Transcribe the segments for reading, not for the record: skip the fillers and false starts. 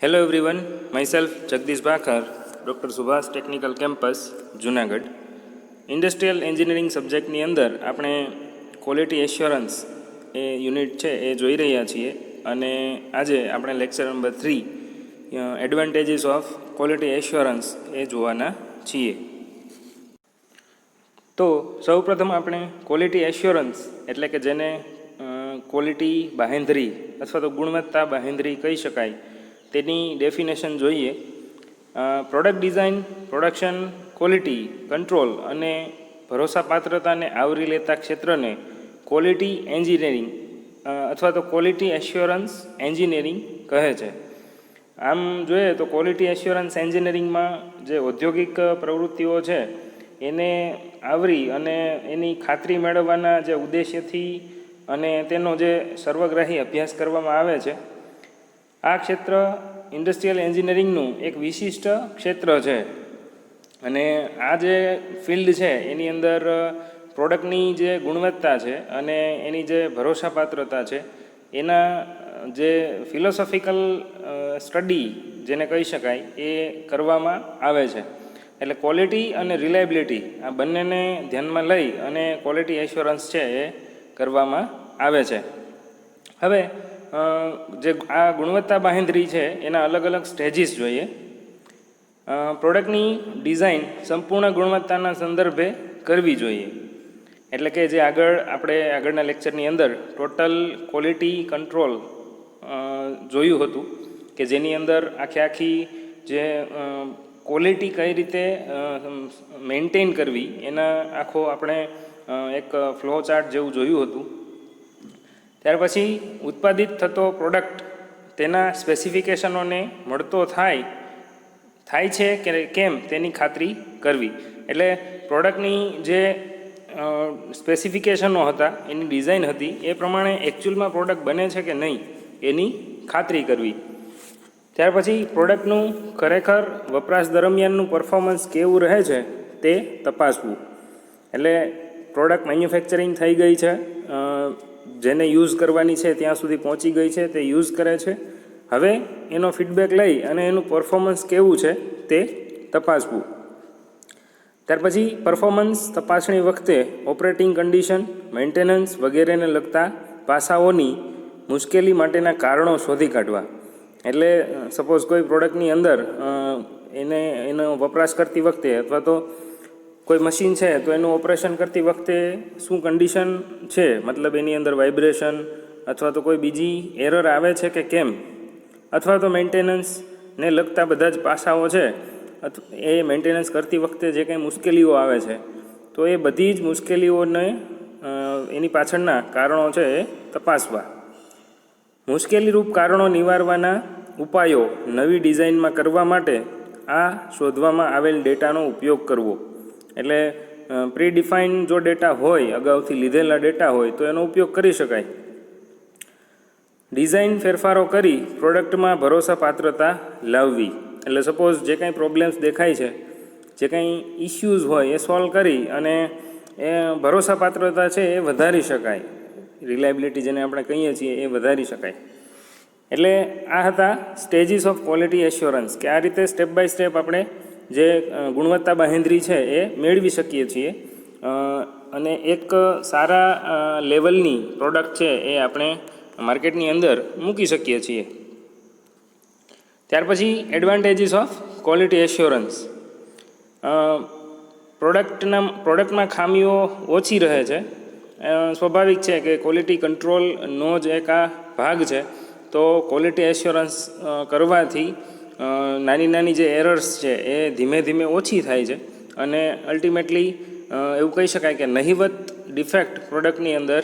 Hello everyone, myself Jagdish Bakar, Dr. Subhas Technical Campus, Junagadh. Industrial engineering સબ્જેક્ટની અંદર આપણે quality assurance એ unit છે એ જોઈ રહ્યા છીએ અને આજે આપણે lecture number 3 advantages of quality assurance એ જોવાના છીએ. તો સૌપ્રથમ આપણે ક્વોલિટી એશ્યોરન્સ એટલે કે જેને ક્વોલિટી બાહેંધરી અથવા તો ગુણવત્તા બાહેંધરી કહી શકાય તેની ડેફિનેશન જોઈએ. Product design, production, quality control અને ભરોસાપાત્રતાને આવરી લેતા ક્ષેત્રને ક્વોલિટી એન્જિનિયરિંગ અથવા તો ક્વોલિટી એશ્યોરન્સ એન્જિનિયરિંગ કહે છે. આમ જોઈએ તો ક્વોલિટી એશ્યોરન્સ એન્જિનિયરિંગમાં જે ઔદ્યોગિક પ્રવૃત્તિઓ છે એને આવરી અને એની ખાતરી મેળવવાના જે ઉદ્દેશ્યથી અને તેનો જે સર્વગ્રાહી અભ્યાસ કરવામાં આવે છે. આ ક્ષેત્ર ઇન્ડસ્ટ્રીયલ એન્જિનિયરિંગનું એક વિશિષ્ટ ક્ષેત્ર છે અને આ જે ફિલ્ડ છે એની અંદર પ્રોડક્ટની જે ગુણવત્તા છે અને એની જે ભરોસાપાત્રતા છે એના જે ફિલોસોફિકલ સ્ટડી જેને કહી શકાય એ કરવામાં આવે છે. એટલે ક્વોલિટી અને રિલાયબિલિટી આ બંનેને ધ્યાનમાં લઈ અને ક્વોલિટી એશ્યોરન્સ છે એ કરવામાં આવે છે. હવે જે આ ગુણવત્તા બાહેંધરી છે એના અલગ અલગ સ્ટેજીસ જોઈએ. પ્રોડક્ટની ડિઝાઇન સંપૂર્ણ ગુણવત્તાના સંદર્ભે કરવી જોઈએ. એટલે કે જે આપણે આગળના લેક્ચરની અંદર ટોટલ ક્વોલિટી કંટ્રોલ જોયું હતું કે જેની અંદર આખી જે ક્વોલિટી કઈ રીતે મેન્ટેન કરવી એના આખો આપણે એક ફ્લો ચાર્ટ જેવું જોયું હતું. ત્યાર પછી ઉત્પાદિત થતો પ્રોડક્ટ તેના સ્પેસિફિકેશનોને મળતો થાય છે કે કેમ તેની ખાતરી કરવી. એટલે પ્રોડક્ટની જે સ્પેસિફિકેશનો હતા, એની ડિઝાઇન હતી એ પ્રમાણે એકચ્યુઅલમાં પ્રોડક્ટ બને છે કે નહીં એની ખાતરી કરવી. ત્યાર પછી પ્રોડક્ટનું ખરેખર વપરાશ દરમિયાનનું પરફોર્મન્સ કેવું રહે છે તે તપાસવું. એટલે પ્રોડક્ટ મેન્યુફેક્ચરિંગ થઈ ગઈ છે, જેને યુઝ કરવાની છે ત્યાં સુધી પહોંચી ગઈ છે, તે યુઝ કરે છે. હવે એનો ફીડબેક લઈ અને એનું પરફોર્મન્સ કેવું છે તે તપાસવું. ત્યાર પછી પરફોર્મન્સ તપાસણી વખતે ઓપરેટિંગ કન્ડિશન, મેન્ટેનન્સ વગેરેને લગતા પાસાઓની મુશ્કેલી માટેના કારણો શોધી કાઢવા. એટલે સપોઝ કોઈ પ્રોડક્ટની અંદર એનો વપરાશ કરતી વખતે અથવા તો કોઈ મશીન છે તો એનું ઓપરેશન કરતી વખતે શું કન્ડિશન છે, મતલબ એની અંદર વાઇબ્રેશન અથવા તો કોઈ બીજી એરર આવે છે કે કેમ, અથવા તો મેન્ટેનન્સને લગતા બધા જ પાસાઓ છે એ મેન્ટેનન્સ કરતી વખતે જે કંઈ મુશ્કેલીઓ આવે છે તો એ બધી જ મુશ્કેલીઓને એની પાછળના કારણો છે એ તપાસવા. મુશ્કેલીરૂપ કારણો નિવારવાના ઉપાયો નવી ડિઝાઇનમાં કરવા માટે આ શોધવામાં આવેલ ડેટાનો ઉપયોગ કરવો. એટલે પ્રી ડિફાઇન જો ડેટા હોય, અગાઉથી લીધેલા ડેટા હોય તો એનો ઉપયોગ કરી શકાય. ડિઝાઇન ફેરફારો કરી પ્રોડક્ટમાં ભરોસાપાત્રતા લાવવી. એટલે સપોઝ જે કાંઈ પ્રોબ્લેમ્સ દેખાય છે, જે કાંઈ ઇસ્યુઝ હોય એ સોલ્વ કરી અને એ ભરોસાપાત્રતા છે એ વધારી શકાય. રિલાયબિલિટી જેને આપણે કહીએ છીએ એ વધારી શકાય. એટલે આ હતા સ્ટેજીસ ઓફ ક્વોલિટી એશ્યોરન્સ, કે આ રીતે સ્ટેપ બાય સ્ટેપ આપણે જે ગુણવત્તા બાહેંધરી છે એ મેળવી શકીએ છીએ અને એક સારા લેવલની પ્રોડક્ટ છે એ આપણે માર્કેટની અંદર મૂકી શકીએ છીએ. ત્યાર પછી એડવાન્ટેજીસ ઓફ ક્વોલિટી એશ્યોરન્સ. પ્રોડક્ટમાં ખામીઓ ઓછી રહે છે. સ્વાભાવિક છે કે ક્વોલિટી કંટ્રોલનો જ એક આ ભાગ છે. તો ક્વોલિટી એશ્યોરન્સ કરવાથી નાની નાની જે એરર્સ છે એ ધીમે ધીમે ઓછી થાય છે અને અલ્ટિમેટલી એવું કહી શકાય કે નહિવત ડિફેક્ટ પ્રોડક્ટની અંદર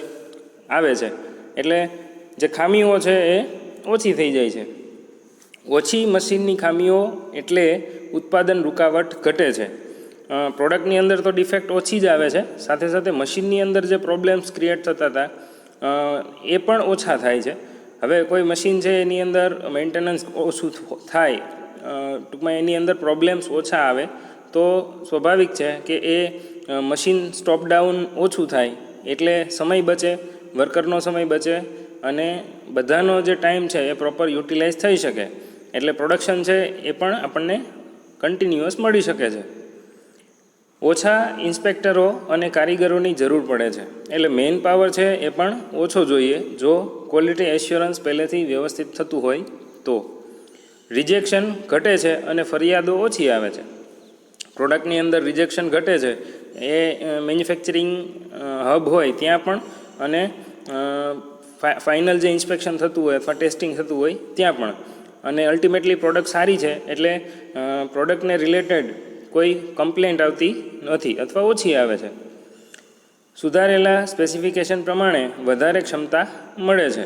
આવે છે. એટલે જે ખામીઓ છે એ ઓછી થઈ જાય છે. ઓછી મશીનની ખામીઓ એટલે ઉત્પાદન રૂકાવટ ઘટે છે. પ્રોડક્ટની અંદર તો ડિફેક્ટ ઓછી જ આવે છે, સાથે સાથે મશીનની અંદર જે પ્રોબ્લેમ્સ ક્રિએટ થતા હતા એ પણ ઓછા થાય છે. હવે કોઈ મશીન છે એની અંદર મેન્ટેનન્સ ઓછું થાય, ટૂંકમાં એની અંદર પ્રોબ્લેમ્સ ઓછા આવે તો સ્વાભાવિક છે કે એ મશીન સ્ટોપ ડાઉન ઓછું થાય એટલે સમય બચે, વર્કરનો સમય બચે અને બધાનો જે ટાઈમ છે એ પ્રોપર યુટિલાઇઝ થઈ શકે. એટલે પ્રોડક્શન છે એ પણ આપણને કન્ટિન્યુઅસ મળી શકે છે. ઓછા ઇન્સ્પેક્ટરો અને કારીગરોની જરૂર પડે છે, એટલે મેઇન પાવર છે એ પણ ઓછો જોઈએ જો ક્વોલિટી એશ્યોરન્સ પહેલેથી વ્યવસ્થિત થતું હોય તો. રિજેક્શન ઘટે છે અને ફરિયાદો ઓછી આવે છે. પ્રોડક્ટની અંદર રિજેક્શન ઘટે છે એ મેન્યુફેક્ચરિંગ હબ હોય ત્યાં પણ, અને ફાઇનલ જે ઇન્સ્પેક્શન થતું હોય અથવા ટેસ્ટિંગ થતું હોય ત્યાં પણ. અને અલ્ટિમેટલી પ્રોડક્ટ સારી છે એટલે પ્રોડક્ટને રિલેટેડ કોઈ કમ્પ્લેન્ટ આવતી નથી અથવા ઓછી આવે છે. સુધારેલા સ્પેસિફિકેશન પ્રમાણે વધારે ક્ષમતા મળે છે.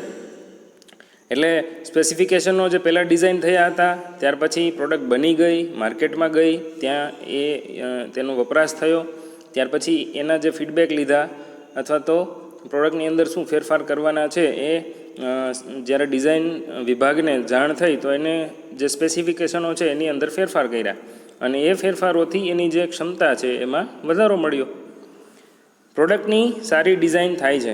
એટલે સ્પેસિફિકેશનો જે પહેલાં ડિઝાઇન થયા હતા ત્યાર પછી પ્રોડક્ટ બની ગઈ, માર્કેટમાં ગઈ, ત્યાં તેનો વપરાશ થયો, ત્યાર પછી એના જે ફીડબેક લીધા અથવા તો પ્રોડક્ટની અંદર શું ફેરફાર કરવાના છે એ જ્યારે ડિઝાઇન વિભાગને જાણ થઈ તો એને જે સ્પેસિફિકેશનો છે એની અંદર ફેરફાર કર્યા, અને એ ફેરફારોથી એની જે ક્ષમતા છે એમાં વધારો મળ્યો. પ્રોડક્ટની સારી ડિઝાઇન થાય છે.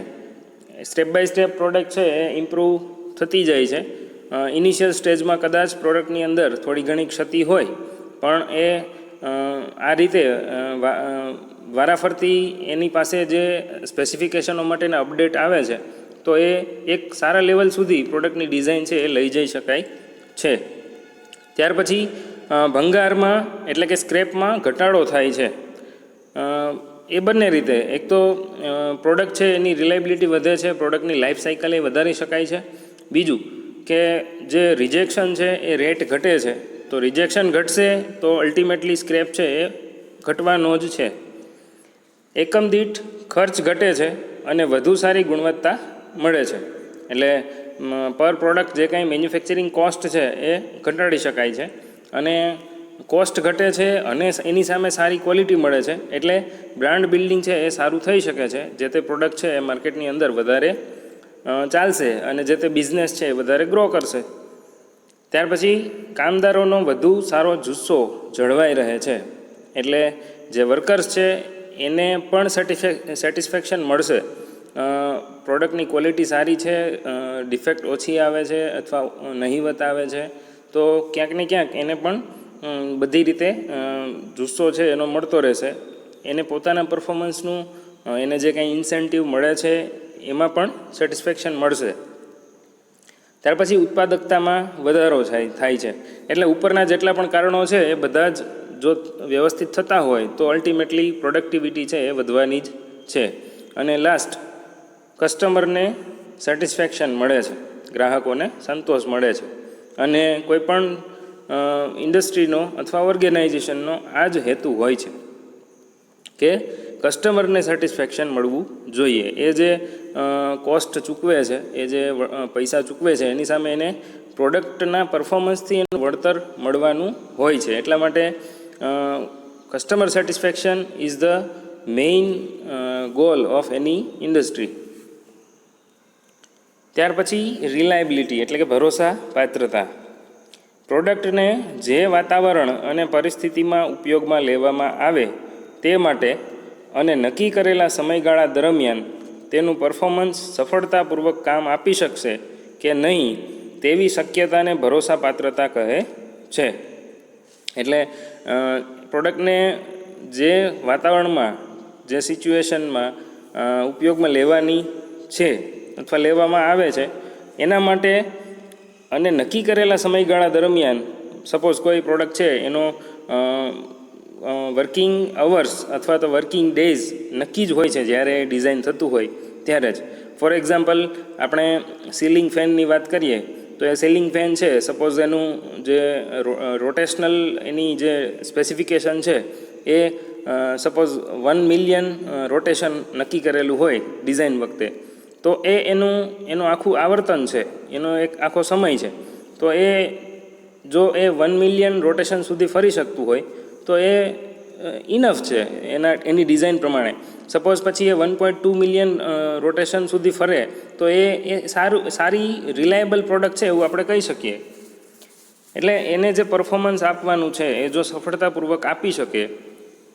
સ્ટેપ બાય સ્ટેપ પ્રોડક્ટ છે એ ઇમ્પ્રૂવ થતી જાય છે. ઇનિશિયલ સ્ટેજમાં કદાચ પ્રોડક્ટની અંદર થોડી ઘણી ક્ષતિ હોય, પણ એ આ રીતે વારાફરતી એની પાસે જે સ્પેસિફિકેશનો માટેના અપડેટ આવે છે તો એ એક સારા લેવલ સુધી પ્રોડક્ટની ડિઝાઇન છે એ લઈ જઈ શકાય છે. ત્યાર પછી ભંગારમાં એટલે કે સ્ક્રેપમાં ઘટાડો થાય છે. એ બંને રીતે, એક તો પ્રોડક્ટ છે એની રિલાયબિલિટી વધે છે, પ્રોડક્ટની લાઈફ સાયકલ એ વધારી શકાય છે. બીજું કે જે રિજેક્શન છે એ રેટ ઘટે છે, તો રિજેક્શન ઘટશે તો અલ્ટિમેટલી સ્ક્રેપ છે એ ઘટવાનો જ છે. એકમ દીઠ ખર્ચ ઘટે છે અને વધુ સારી ગુણવત્તા મળે છે. એટલે પર પ્રોડક્ટ જે કાંઈ મેન્યુફેક્ચરિંગ કોસ્ટ છે એ ઘટાડી શકાય છે, અને કોસ્ટ ઘટે છે અને એની સામે સારી ક્વોલિટી મળે છે, એટલે બ્રાન્ડ બિલ્ડિંગ છે એ સારું થઈ શકે છે. જે તે પ્રોડક્ટ છે એ માર્કેટની અંદર વધારે ચાલશે અને જે તે બિઝનેસ છે એ વધારે ગ્રો કરશે. ત્યાર પછી કામદારોનો વધુ સારો જુસ્સો જળવાઈ રહે છે, એટલે જે વર્કર્સ છે એને પણ સેટિસ્ફેક્શન મળશે. પ્રોડક્ટની ક્વોલિટી સારી છે, ડિફેક્ટ ઓછી આવે છે અથવા નહીવત આવે છે, તો ક્યાંક ને ક્યાંક એને પણ બધી રીતે જુસ્સો છે એનો મળતો રહેશે. એને પોતાના પરફોર્મન્સનું એને જે કંઈ ઇન્સેન્ટિવ મળે છે એમાં પણ સેટિસ્ફેક્શન મળશે. ત્યાર પછી ઉત્પાદકતામાં વધારો થાય છે. એટલે ઉપરના જેટલા પણ કારણો છે એ બધા જ જો વ્યવસ્થિત થતા હોય તો અલ્ટિમેટલી પ્રોડક્ટિવિટી છે એ વધવાની જ છે. અને લાસ્ટ, કસ્ટમરને સેટિસ્ફેક્શન મળે છે, ગ્રાહકોને સંતોષ મળે છે. અને કોઈપણ ઇન્ડસ્ટ્રીનો અથવા ઓર્ગેનાઇઝેશનનો આ જ હેતુ હોય છે કે કસ્ટમરને સેટિસ્ફેક્શન મળવું જોઈએ. એ જે કોસ્ટ ચૂકવે છે, એ જે પૈસા ચૂકવે છે એની સામે એને પ્રોડક્ટના પરફોર્મન્સથી એનું વળતર મળવાનું હોય છે. એટલા માટે customer satisfaction is the main goal of any industry. ત્યાર પછી રિલાયબિલિટી એટલે કે ભરોસા પાત્રતા. પ્રોડક્ટને જે વાતાવરણ અને પરિસ્થિતિમાં ઉપયોગમાં લેવામાં આવે તે માટે અને નક્કી કરેલા સમયગાળા દરમિયાન તેનું પરફોર્મન્સ સફળતાપૂર્વક કામ આપી શકશે કે નહીં તેવી શક્યતાને ભરોસાપાત્રતા કહે છે. એટલે પ્રોડક્ટને જે વાતાવરણમાં, જે સિચ્યુએશનમાં ઉપયોગમાં લેવાની છે અથવા લેવામાં આવે છે એના માટે અને નક્કી કરેલા સમયગાળા દરમિયાન, સપોઝ કોઈ પ્રોડક્ટ છે એનો વર્કિંગ અવર્સ અથવા તો વર્કિંગ ડેઝ નક્કી જ હોય છે જ્યારે ડિઝાઇન થતું હોય ત્યારે જ. ફોર એક્ઝામ્પલ, આપણે સીલિંગ ફેનની વાત કરીએ તો એ સીલિંગ ફેન છે, સપોઝ એનું જે રોટેશનલ એની જે સ્પેસિફિકેશન છે એ સપોઝ 1 મિલિયન રોટેશન નક્કી કરેલું હોય ડિઝાઇન વખતે, તો એનું આખું આવર્તન છે, એનો એક આખો સમય છે, તો એ જો એ 1 મિલિયન રોટેશન સુધી ફરી શકતું હોય તો એ ઇનફ છે એની ડિઝાઇન પ્રમાણે. સપોઝ પછી એ 1.2 મિલિયન રોટેશન સુધી ફરે તો એ સારી રિલાયબલ પ્રોડક્ટ છે એવું આપણે કહી શકીએ. એટલે એને જે પરફોર્મન્સ આપવાનું છે એ જો સફળતાપૂર્વક આપી શકે,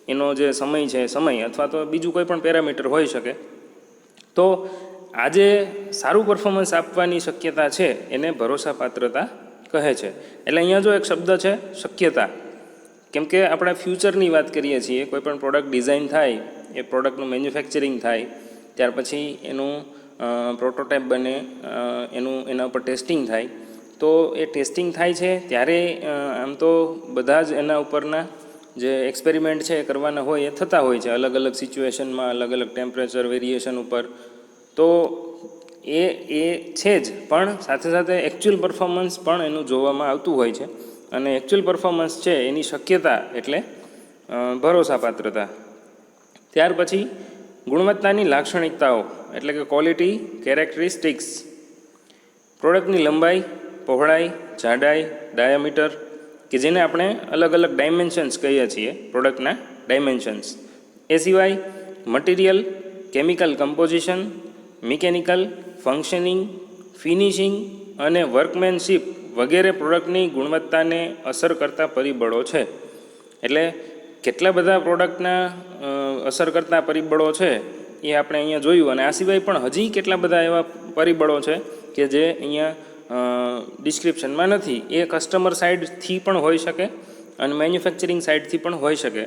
એનો જે સમય છે સમય અથવા તો બીજું કોઈ પણ પેરામીટર હોઈ શકે, તો આજે સારું પરફોર્મન્સ આપવાની શક્યતા છે એને ભરોસાપાત્રતા કહે છે. એટલે અહીંયા જો એક શબ્દ છે શક્યતા, કેમ કે આપણે ફ્યુચરની વાત કરીએ છીએ. કોઈ પણ પ્રોડક્ટ ડિઝાઇન થાય, એ પ્રોડક્ટનું મેન્યુફેક્ચરિંગ થાય, ત્યાર પછી એનું પ્રોટોટાઇપ બને, એના ઉપર ટેસ્ટિંગ થાય. તો એ ટેસ્ટિંગ થાય છે ત્યારે આમ તો બધા જ એના ઉપરના જે એક્સપેરિમેન્ટ છે એ કરવાના હોય એ થતા હોય છે અલગ અલગ સિચ્યુએશનમાં, અલગ અલગ ટેમ્પરેચર વેરિએશન ઉપર. તો એ છે જ, પણ સાથે સાથે એકચ્યુઅલ પરફોર્મન્સ પણ એનું જોવામાં આવતું હોય છે. અને એકચ્યુઅલ પરફોર્મન્સ છે એની શક્યતા એટલે ભરોસાપાત્રતા. ત્યાર પછી ગુણવત્તાની લાક્ષણિકતાઓ એટલે કે ક્વોલિટી કેરેક્ટરિસ્ટિક્સ. પ્રોડક્ટની લંબાઈ, પહોળાઈ, જાડાઈ, ડાયામીટર, કે જેને આપણે અલગ અલગ ડાયમેન્શન્સ કહીએ છીએ, પ્રોડક્ટના ડાયમેન્શન્સ. એ સિવાય material, chemical composition, mechanical, functioning, finishing અને વર્કમેનશીપ વગેરે પ્રોડક્ટની ગુણવત્તાને અસર કરતા પરિબળો છે. એટલે કેટલા બધા પ્રોડક્ટના અસર કરતા પરિબળો છે એ આપણે અહીંયા જોયું. અને આ સિવાય પણ હજી કેટલા બધા એવા પરિબળો છે કે જે અહીંયા ડિસ્ક્રિપ્શનમાં નથી. એ કસ્ટમર સાઇડથી પણ હોઈ શકે અને મેન્યુફેક્ચરિંગ સાઇડથી પણ હોઈ શકે.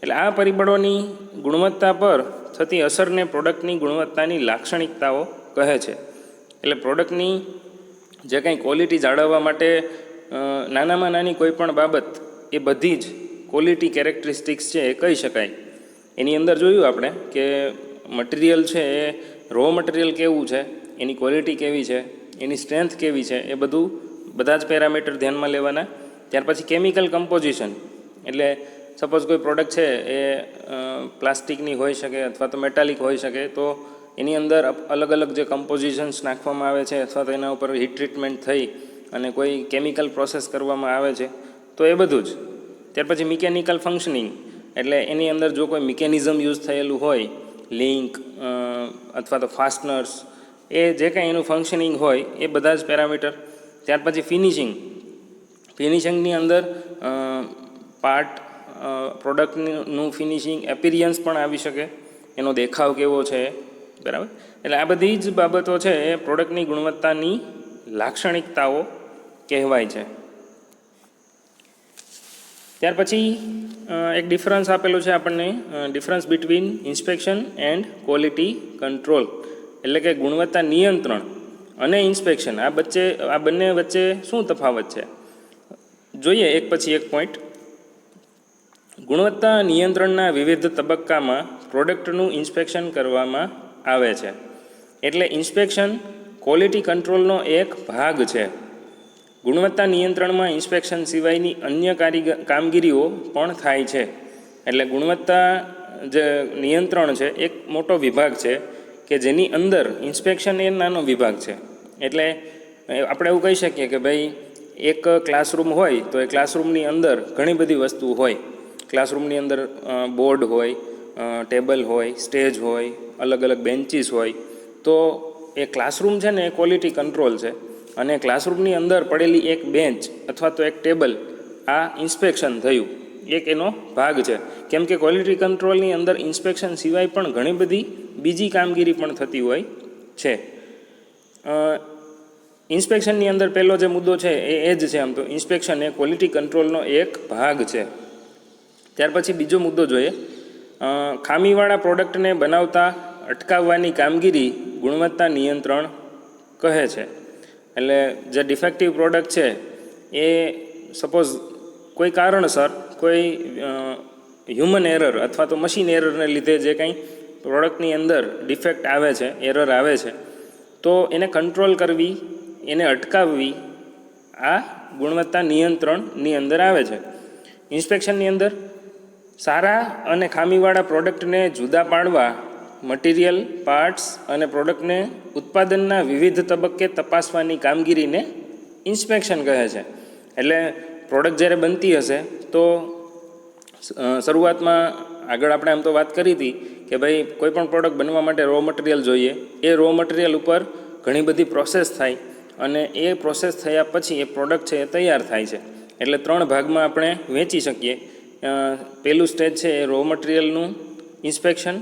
એટલે આ પરિબળોની ગુણવત્તા પર થતી અસરને પ્રોડક્ટની ગુણવત્તાની લાક્ષણિકતાઓ કહે છે. એટલે પ્રોડક્ટની જે કંઈ ક્વોલિટી જાળવવા માટે નાનામાં નાની કોઈ પણ બાબત, એ બધી જ ક્વોલિટી કેરેક્ટરિસ્ટિક્સ છે એ કહી શકાય. એની અંદર જોયું આપણે કે મટીરિયલ છે એ રો મટીરિયલ કેવું છે, એની ક્વોલિટી કેવી છે, એની સ્ટ્રેન્થ કેવી છે, એ બધું બધા જ પેરામીટર ધ્યાનમાં લેવાના. ત્યાર પછી કેમિકલ કમ્પોઝિશન, એટલે સપોઝ કોઈ પ્રોડક્ટ છે એ પ્લાસ્ટિકની હોઈ શકે અથવા તો મેટાલિક હોઈ શકે, તો એની અંદર અલગ અલગ જે કમ્પોઝિશન્સ નાખવામાં આવે છે અથવા તો એના ઉપર હીટ ટ્રીટમેન્ટ થઈ અને કોઈ કેમિકલ પ્રોસેસ કરવામાં આવે છે, તો એ બધું જ. ત્યાર પછી મિકેનિકલ ફંક્શનિંગ, એટલે એની અંદર જો કોઈ મિકેનિઝમ યુઝ થયેલું હોય, લિંક અથવા તો ફાસ્ટનર્સ, એ જે કાંઈ એનું ફંક્શનિંગ હોય એ બધા જ પેરામીટર. ત્યાર પછી ફિનિશિંગની અંદર પાર્ટ પ્રોડક્ટનું ફિનિશિંગ એપિરિયન્સ પણ આવી શકે, એનો દેખાવ કેવો છે, બરાબર. એટલે આ બધી જ બાબતો છે એ પ્રોડક્ટની ગુણવત્તાની લાક્ષણિકતાઓ કહેવાય છે. ત્યાર પછી એક ડિફરન્સ આપેલું છે આપણને, difference between inspection and quality control. એટલે કે ગુણવત્તા નિયંત્રણ અને ઇન્સ્પેક્શન, આ બંને વચ્ચે શું તફાવત છે જોઈએ એક પછી એક પોઈન્ટ. ગુણવત્તા નિયંત્રણના વિવિધ તબક્કામાં પ્રોડક્ટનું ઇન્સ્પેક્શન કરવામાં આવે છે. એટલે ઇન્સ્પેક્શન ક્વોલિટી કંટ્રોલનો એક ભાગ છે. ગુણવત્તા નિયંત્રણમાં ઇન્સ્પેક્શન સિવાયની અન્ય કામગીરીઓ પણ થાય છે. એટલે ગુણવત્તા જે નિયંત્રણ છે એક મોટો વિભાગ છે કે જેની અંદર ઇન્સ્પેક્શન એ નાનો વિભાગ છે. એટલે આપણે એવું કહી શકીએ કે ભાઈ એક ક્લાસરૂમ હોય તો એ ક્લાસરૂમની અંદર ઘણી બધી વસ્તુ હોય. ક્લાસરૂમની અંદર બોર્ડ હોય, ટેબલ હોય, સ્ટેજ હોય, અલગ અલગ બેન્ચીસ હોય. તો એ ક્લાસરૂમ છે ને એ ક્વોલિટી કંટ્રોલ છે, અને ક્લાસરૂમની અંદર પડેલી એક બેન્ચ અથવા તો એક ટેબલ, આ ઇન્સ્પેક્શન થયું, એક એનો ભાગ છે. કેમ કે ક્વોલિટી કંટ્રોલની અંદર ઇન્સ્પેક્શન સિવાય પણ ઘણી બધી બીજી કામગીરી પણ થતી હોય છે. ઇન્સ્પેક્શનની અંદર પહેલો જે મુદ્દો છે એ જ છે. આમ તો ઇન્સ્પેક્શન એ ક્વોલિટી કંટ્રોલનો એક ભાગ છે. ત્યાર પછી બીજો મુદ્દો જોઈએ, ખામીવાળા પ્રોડક્ટને બનાવતા અટકાવવાની કામગીરી ગુણવત્તા નિયંત્રણ કહે છે. એટલે જે ડિફેક્ટિવ પ્રોડક્ટ છે એ સપોઝ કોઈ કારણસર કોઈ હ્યુમન એરર અથવા તો મશીન એરરને લીધે જે કંઈ પ્રોડક્ટની અંદર ડિફેક્ટ આવે છે, એરર આવે છે, તો એને કંટ્રોલ કરવી, એને અટકાવવી, આ ગુણવત્તા નિયંત્રણની અંદર આવે છે. ઇન્સ્પેક્શનની અંદર સારા અને ખામીવાળા પ્રોડક્ટને જુદા પાડવા મટીરિયલ, પાર્ટ્સ અને પ્રોડક્ટને ઉત્પાદનના વિવિધ તબક્કે તપાસવાની કામગીરીને ઇન્સ્પેક્શન કહે છે. એટલે પ્રોડક્ટ જ્યારે બનતી હશે તો શરૂઆતમાં આગળ આપણે આમ તો વાત કરી હતી કે ભાઈ કોઈ પણ પ્રોડક્ટ બનવા માટે રો મટીરિયલ જોઈએ. એ રો મટીરિયલ ઉપર ઘણી બધી પ્રોસેસ થાય અને એ પ્રોસેસ થયા પછી એ પ્રોડક્ટ છે એ તૈયાર થાય છે. એટલે 3 ભાગમાં આપણે વહેંચી શકીએ. પહેલું સ્ટેજ છે એ રો મટીરિયલનું ઇન્સ્પેક્શન.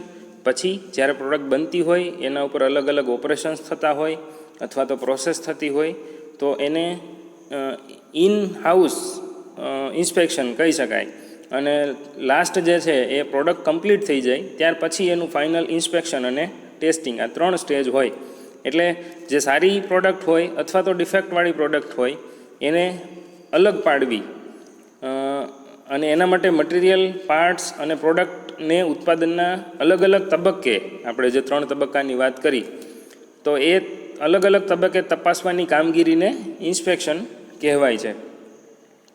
પછી જ્યારે પ્રોડક્ટ બનતી હોય એના ઉપર અલગ અલગ ઓપરેશન્સ થતા હોય અથવા તો પ્રોસેસ થતી હોય તો એને ઇન હાઉસ ઇન્સ્પેક્શન કહી શકાય. અને લાસ્ટ જે છે એ પ્રોડક્ટ કમ્પ્લીટ થઈ જાય ત્યાર પછી એનું ફાઇનલ ઇન્સ્પેક્શન અને ટેસ્ટિંગ, આ 3 સ્ટેજ હોય. એટલે જે સારી પ્રોડક્ટ હોય અથવા તો ડિફેક્ટવાળી પ્રોડક્ટ હોય એને અલગ પાડવી અને એના માટે મટીરિયલ, પાર્ટ્સ અને પ્રોડક્ટને ઉત્પાદનના અલગ અલગ તબક્કે, આપણે જે 3 તબક્કાની વાત કરી, તો એ અલગ અલગ તબક્કે તપાસવાની કામગીરીને ઇન્સ્પેક્શન કહેવાય છે.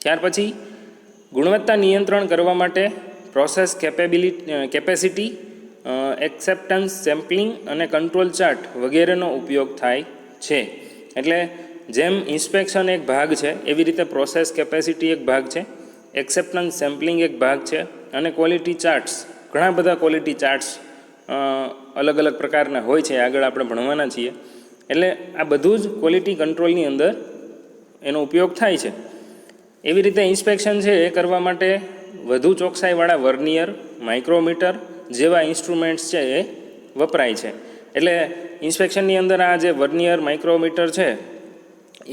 ત્યાર પછી ગુણવત્તા નિયંત્રણ કરવા માટે પ્રોસેસ કેપેસિટી, એક્સેપ્ટન્સ સેમ્પલિંગ અને કંટ્રોલ ચાર્ટ વગેરેનો ઉપયોગ થાય છે. એટલે જેમ ઇન્સ્પેક્શન એક ભાગ છે એવી રીતે પ્રોસેસ કેપેસિટી એક ભાગ છે, એક્સેપ્ટન્સ સેમ્પલિંગ એક ભાગ છે અને ક્વોલિટી ચાર્ટ્સ, ઘણા બધા ક્વોલિટી ચાર્ટ્સ અલગ અલગ પ્રકારના હોય છે, આગળ આપણે ભણવાના છીએ. એટલે આ બધું જ ક્વોલિટી કંટ્રોલની અંદર એનો ઉપયોગ થાય છે. એવી રીતે ઇન્સ્પેક્શન છે એ કરવા માટે વધુ ચોકસાઈવાળા વર્નિયર, માઇક્રોમીટર જેવા ઇન્સ્ટ્રુમેન્ટ્સ છે એ વપરાય છે. એટલે ઇન્સ્પેક્શનની અંદર આ જે વર્નિયર, માઇક્રોમીટર છે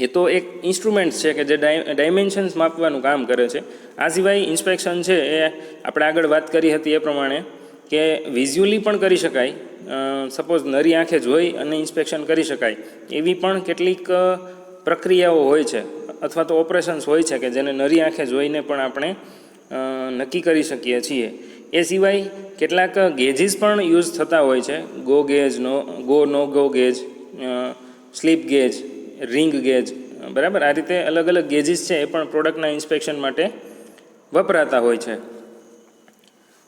એ તો એક ઇન્સ્ટ્રુમેન્ટ્સ છે કે જે ડાયમેન્શન્સ માપવાનું કામ કરે છે. આ સિવાય ઇન્સ્પેક્શન છે એ આપણે આગળ વાત કરી હતી એ પ્રમાણે કે વિઝ્યુઅલી પણ કરી શકાય. સપોઝ નરી આંખે જોઈ અને ઇન્સ્પેક્શન કરી શકાય એવી પણ કેટલીક પ્રક્રિયાઓ હોય છે અથવા તો ઓપરેશન્સ હોય છે કે જેને નરી આંખે જોઈને પણ આપણે નક્કી કરી શકીએ છીએ. એ સિવાય કેટલાક ગેજીસ પણ યુઝ થતા હોય છે, go gauge, no go gauge, slip gauge, ring gauge, બરાબર. આ રીતે અલગ અલગ ગેજીસ છે એ પણ પ્રોડક્ટના ઇન્સ્પેક્શન માટે વપરાતા હોય છે.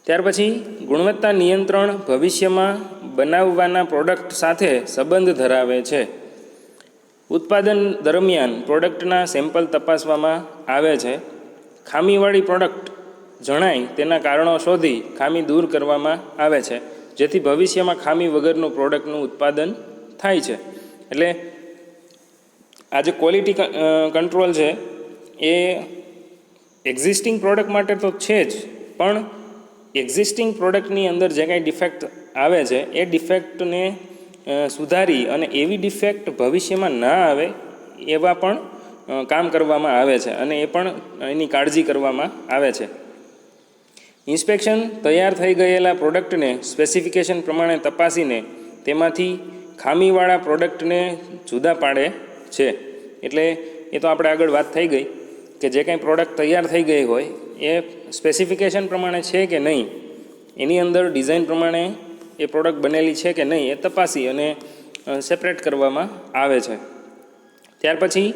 ત્યાર પછી ગુણવત્તા નિયંત્રણ ભવિષ્યમાં બનાવવાના પ્રોડક્ટ સાથે સંબંધ ધરાવે છે. ઉત્પાદન દરમિયાન પ્રોડક્ટના સેમ્પલ તપાસવામાં આવે છે. ખામીવાળી પ્રોડક્ટ જણાય તેના કારણો શોધી ખામી દૂર કરવામાં આવે છે, જેથી ભવિષ્યમાં ખામી વગરનું પ્રોડક્ટનું ઉત્પાદન થાય છે. એટલે આ જે ક્વોલિટી કંટ્રોલ છે એ એક્ઝિસ્ટિંગ પ્રોડક્ટ માટે તો છે જ, પણ એક્ઝિસ્ટિંગ પ્રોડક્ટની અંદર જે કાંઈ ડિફેક્ટ આવે છે એ ડિફેક્ટને સુધારી અને એવી ડિફેક્ટ ભવિષ્યમાં ના આવે એવા પણ કામ કરવામાં આવે છે અને એ પણ એની કાળજી કરવામાં આવે છે. ઇન્સ્પેક્શન તૈયાર થઈ ગયેલા પ્રોડક્ટને સ્પેસિફિકેશન પ્રમાણે તપાસીને તેમાંથી ખામીવાળા પ્રોડક્ટને જુદા પાડે છે. એટલે એ તો આપણે આગળ વાત થઈ ગઈ કે જે કાંઈ પ્રોડક્ટ તૈયાર થઈ ગઈ હોય એ સ્પેસિફિકેશન પ્રમાણે છે કે નહીં, એની અંદર ડિઝાઇન પ્રમાણે એ પ્રોડક્ટ બનેલી છે કે નહીં એ તપાસી અને સેપરેટ કરવામાં આવે છે. ત્યાર પછી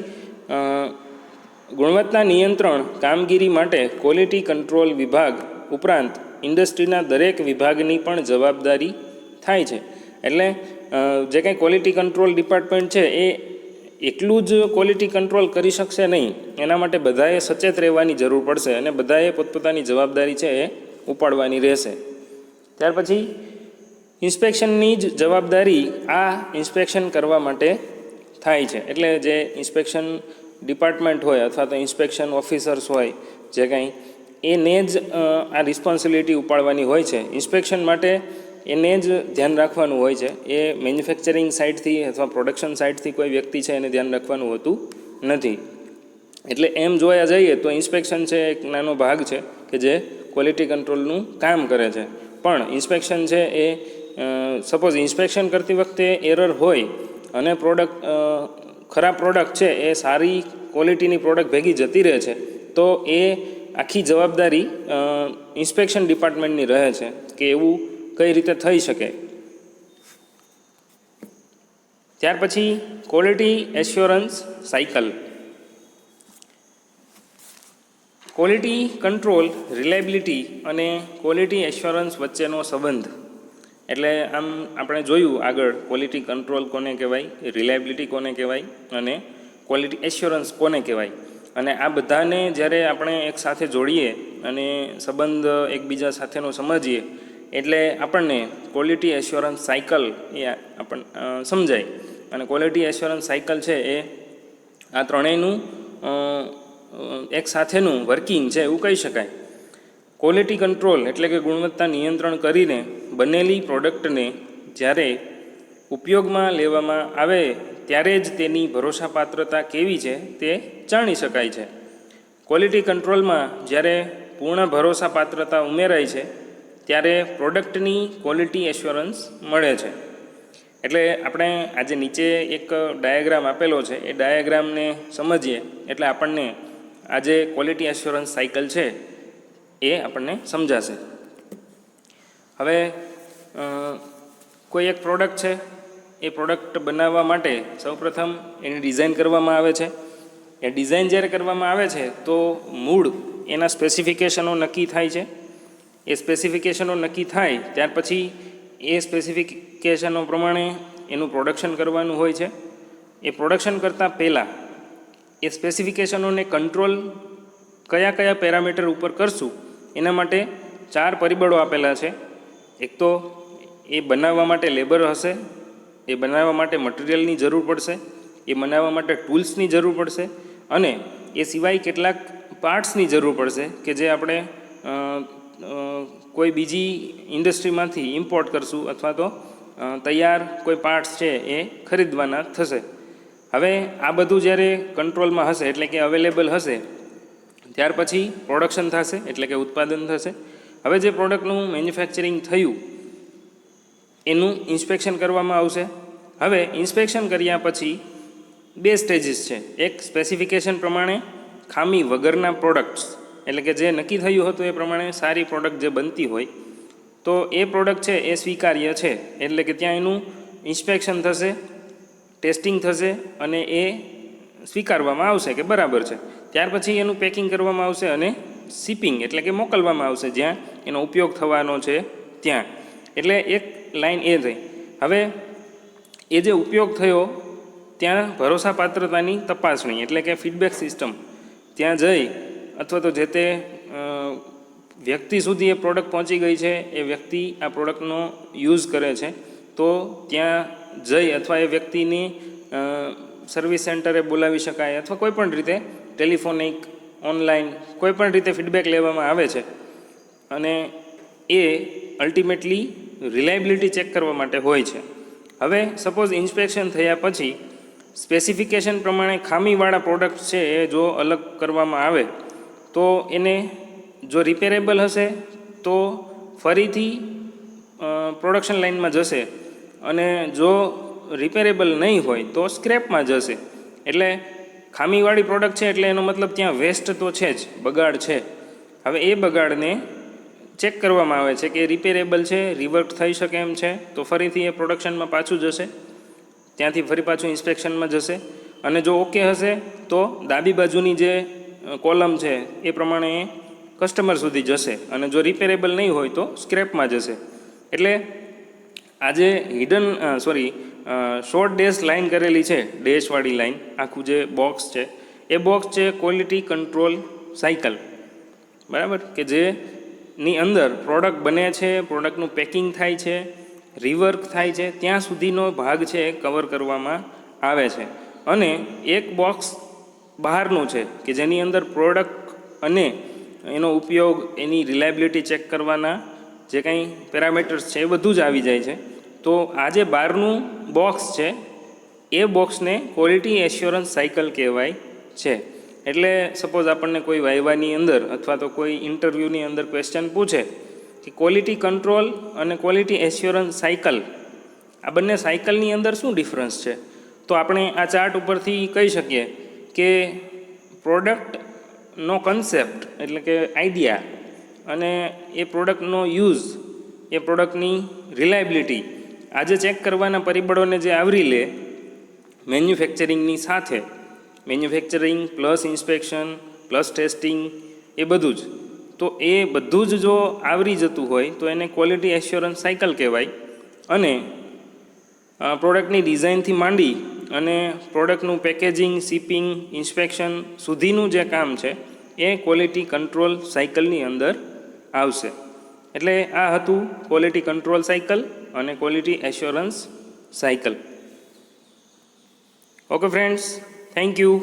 ગુણવત્તા નિયંત્રણ કામગીરી માટે ક્વોલિટી કંટ્રોલ વિભાગ ઉપરાંત ઇન્ડસ્ટ્રીના દરેક વિભાગની પણ જવાબદારી થાય છે. એટલે જે કંઈ ક્વોલિટી કંટ્રોલ ડિપાર્ટમેન્ટ છે એ એકલું જ ક્વોલિટી કંટ્રોલ કરી શકશે નહીં, એના માટે બધાએ સચેત રહેવાની જરૂર પડશે અને બધાએ પોતપોતાની જવાબદારી છે એ ઉપાડવાની રહેશે. ત્યાર પછી ઇન્સ્પેક્શનની જ જવાબદારી આ ઇન્સ્પેક્શન કરવા માટે થાય છે. એટલે જે ઇન્સ્પેક્શન ડિપાર્ટમેન્ટ હોય અથવા તો ઇન્સ્પેક્શન ઓફિસર્સ હોય જે કંઈ, એને જ આ રિસ્પોન્સિબિલિટી ઉપાડવાની હોય છે. ઇન્સ્પેક્શન માટે એને જ ધ્યાન રાખવાનું હોય છે. એ મેન્યુફેક્ચરિંગ સાઇડથી અથવા પ્રોડક્શન સાઇડથી કોઈ વ્યક્તિ છે એને ધ્યાન રાખવાનું હોતું નથી. એટલે એમ જોયા જઈએ તો ઇન્સ્પેક્શન છે એક નાનો ભાગ છે કે જે ક્વોલિટી કંટ્રોલનું કામ કરે છે. પણ ઇન્સ્પેક્શન છે એ સપોઝ ઇન્સ્પેક્શન કરતી વખતે એરર હોય અને પ્રોડક્ટ ખરાબ પ્રોડક્ટ છે એ સારી ક્વોલિટીની પ્રોડક્ટ ભેગી જતી રહે છે, તો એ આખી જવાબદારી ઇન્સ્પેક્શન ડિપાર્ટમેન્ટની રહે છે કે એવું કઈ રીતે થઈ શકે. ત્યાર પછી quality assurance cycle. Quality control, reliability અને ક્વોલિટી એશ્યોરન્સ વચ્ચેનો સંબંધ. એટલે આમ આપણે જોયું આગળ ક્વોલિટી કંટ્રોલ કોને કહેવાય, રિલાયબિલિટી કોને કહેવાય અને ક્વોલિટી એશ્યોરન્સ કોને કહેવાય. અને આ બધાને જ્યારે આપણે એક સાથે જોડીએ અને સંબંધ એકબીજા સાથેનો સમજીએ એટલે આપણને ક્વોલિટી એશ્યોરન્સ સાયકલ એ આપણને સમજાય. અને ક્વોલિટી એશ્યોરન્સ સાયકલ છે એ આ ત્રણેયનું એક સાથેનું વર્કિંગ છે એવું કહી શકાય. ક્વોલિટી કંટ્રોલ એટલે કે ગુણવત્તા નિયંત્રણ કરીને બનેલી પ્રોડક્ટને જ્યારે ઉપયોગમાં લેવામાં આવે ત્યારે જ તેની ભરોસાપાત્રતા કેવી છે તે જાણી શકાય છે. ક્વોલિટી કંટ્રોલમાં જ્યારે પૂર્ણ ભરોસાપાત્રતા ઉમેરાય છે ત્યારે પ્રોડક્ટની ક્વોલિટી એશ્યોરન્સ મળે છે. એટલે આપણે આજે નીચે એક ડાયાગ્રામ આપેલો છે, એ ડાયાગ્રામને સમજીએ એટલે આપણને આજે ક્વોલિટી એશ્યોરન્સ સાયકલ છે એ આપણને સમજાશે. હવે કોઈ એક પ્રોડક્ટ છે, એ પ્રોડક્ટ બનાવવા માટે સૌપ્રથમ એની ડિઝાઇન કરવામાં આવે છે. એ ડિઝાઇન જ્યારે કરવામાં આવે છે તો મૂળ એના સ્પેસિફિકેશનો નક્કી થાય છે. એ સ્પેસિફિકેશનો નક્કી થાય ત્યાર પછી એ સ્પેસિફિકેશનો પ્રમાણે એનું પ્રોડક્શન કરવાનું હોય છે. એ પ્રોડક્શન કરતાં પહેલાં એ સ્પેસિફિકેશનોને કંટ્રોલ કયા કયા પેરામીટર ઉપર કરશું એના માટે 4 પરિબળો આપેલા છે. એક તો એ બનાવવા માટે લેબર હશે, એ બનાવવા માટે મટીરિયલની જરૂર પડશે, એ બનાવવા માટે ટૂલ્સની જરૂર પડશે અને એ સિવાય કેટલાક પાર્ટ્સની જરૂર પડશે કે જે આપણે કોઈ બીજી ઇન્ડસ્ટ્રીમાંથી ઇમ્પોર્ટ કરશું અથવા તો તૈયાર કોઈ પાર્ટ્સ છે એ ખરીદવાના થશે. હવે આ બધું જ્યારે કંટ્રોલમાં હશે એટલે કે અવેલેબલ હશે ત્યાર પછી પ્રોડક્શન થશે એટલે કે ઉત્પાદન થશે. હવે જે પ્રોડક્ટનું મેન્યુફેક્ચરિંગ થયું એનું ઇન્સ્પેક્શન કરવામાં આવશે. હવે ઇન્સ્પેક્શન કર્યા પછી 2 સ્ટેજીસ છે. એક સ્પેસિફિકેશન પ્રમાણે ખામી વગરના પ્રોડક્ટ્સ એટલે કે જે નક્કી થયું હતું એ પ્રમાણે સારી પ્રોડક્ટ જે બનતી હોય તો એ પ્રોડક્ટ છે એ સ્વીકાર્ય છે, એટલે કે ત્યાં એનું ઇન્સ્પેક્શન થશે, ટેસ્ટિંગ થશે અને એ સ્વીકારવામાં આવશે કે બરાબર છે. ત્યાર પછી એનું પેકિંગ કરવામાં આવશે અને શિપિંગ એટલે કે મોકલવામાં આવશે જ્યાં એનો ઉપયોગ થવાનો છે ત્યાં. એટલે એક લાઈન એ થઈ. હવે એ જે ઉપયોગ થયો ત્યાં ભરોસાપાત્રતાની તપાસણી એટલે કે ફીડબેક સિસ્ટમ ત્યાં જઈ અથવા તો જે તે વ્યક્તિ સુધી એ પ્રોડક્ટ પહોંચી ગઈ છે, એ વ્યક્તિ આ પ્રોડક્ટનો યુઝ કરે છે તો ત્યાં જઈ અથવા એ વ્યક્તિની સર્વિસ સેન્ટરે બોલાવી શકાય અથવા કોઈ પણ રીતે ટેલિફોનિક, ઓનલાઈન કોઈ પણ રીતે ફીડબેક લેવામાં આવે છે અને એ અલ્ટિમેટલી રિલાયબિલિટી ચેક કરવા માટે હોય છે. હવે સપોઝ ઇન્સ્પેક્શન થયા પછી સ્પેસિફિકેશન પ્રમાણે ખામીવાળા પ્રોડક્ટ છે એ જો અલગ કરવામાં આવે તો એને જો રિપેરેબલ હશે તો ફરીથી પ્રોડક્શન લાઇનમાં જશે અને જો રિપેરેબલ નહીં હોય તો સ્ક્રેપમાં જશે. એટલે ખામીવાળી પ્રોડક્ટ છે એટલે એનો મતલબ ત્યાં વેસ્ટ તો છે જ, બગાડ છે. હવે એ બગાડને ચેક કરવામાં આવે છે કે રિપેરેબલ છે, રિવર્ક થઈ શકે એમ છે તો ફરીથી એ પ્રોડક્શનમાં પાછું જશે, ત્યાંથી ફરી પાછું ઇન્સ્પેક્શનમાં જશે અને જો ઓકે હશે તો ડાબી બાજુની જે કોલમ છે એ પ્રમાણે એ કસ્ટમર સુધી જશે અને જો રિપેરેબલ નહીં હોય તો સ્ક્રેપમાં જશે. એટલે આજે શોર્ટ ડેશ લાઇન કરેલી છે, ડેશવાળી લાઇન, આખું જે બોક્સ છે એ બોક્સ છે ક્વોલિટી કંટ્રોલ સાયકલ, બરાબર, કે જેની અંદર પ્રોડક્ટ બને છે, પ્રોડક્ટનું પેકિંગ થાય છે, રિવર્ક થાય છે, ત્યાં સુધીનો ભાગ છે એ કવર કરવામાં આવે છે. અને એક બોક્સ બહારનું છે કે જેની અંદર પ્રોડક્ટ અને એનો ઉપયોગ, એની રિલાયબિલિટી ચેક કરવાના જે કંઈ પેરામીટર્સ છે એ બધું જ આવી જાય છે. તો આ જે બહારનું બોક્સ છે એ બોક્સને ક્વોલિટી એશ્યોરન્સ સાયકલ કહેવાય છે. એટલે સપોઝ આપણને કોઈ વાયવાની અંદર અથવા તો કોઈ ઇન્ટરવ્યૂની અંદર ક્વેશ્ચન પૂછે કે ક્વોલિટી કંટ્રોલ અને ક્વોલિટી એશ્યોરન્સ સાયકલ, આ બંને સાયકલની અંદર શું ડિફરન્સ છે, તો આપણે આ ચાર્ટ ઉપરથી કહી શકીએ કે પ્રોડક્ટનો કન્સેપ્ટ એટલે કે આઈડિયા અને એ પ્રોડક્ટનો યુઝ, એ પ્રોડક્ટની રિલાયબિલિટી, આજે ચેક કરવાના પરિબળોને જે આવરી લે મેન્યુફેક્ચરિંગની સાથે, manufacturing plus inspection plus testing એ બધું જ, તો એ બધું જ જો આવરી જતું હોય તો એને ક્વોલિટી એશ્યોરન્સ સાયકલ કહેવાય. અને પ્રોડક્ટની ડિઝાઇનથી માંડી અને પ્રોડક્ટનું પેકેજિંગ, શિપિંગ, ઇન્સ્પેક્શન સુધીનું જે કામ છે એ ક્વોલિટી કંટ્રોલ સાયકલની અંદર આવશે. એટલે આ હતું ક્વોલિટી કંટ્રોલ સાયકલ અને quality assurance cycle. Okay friends, thank you.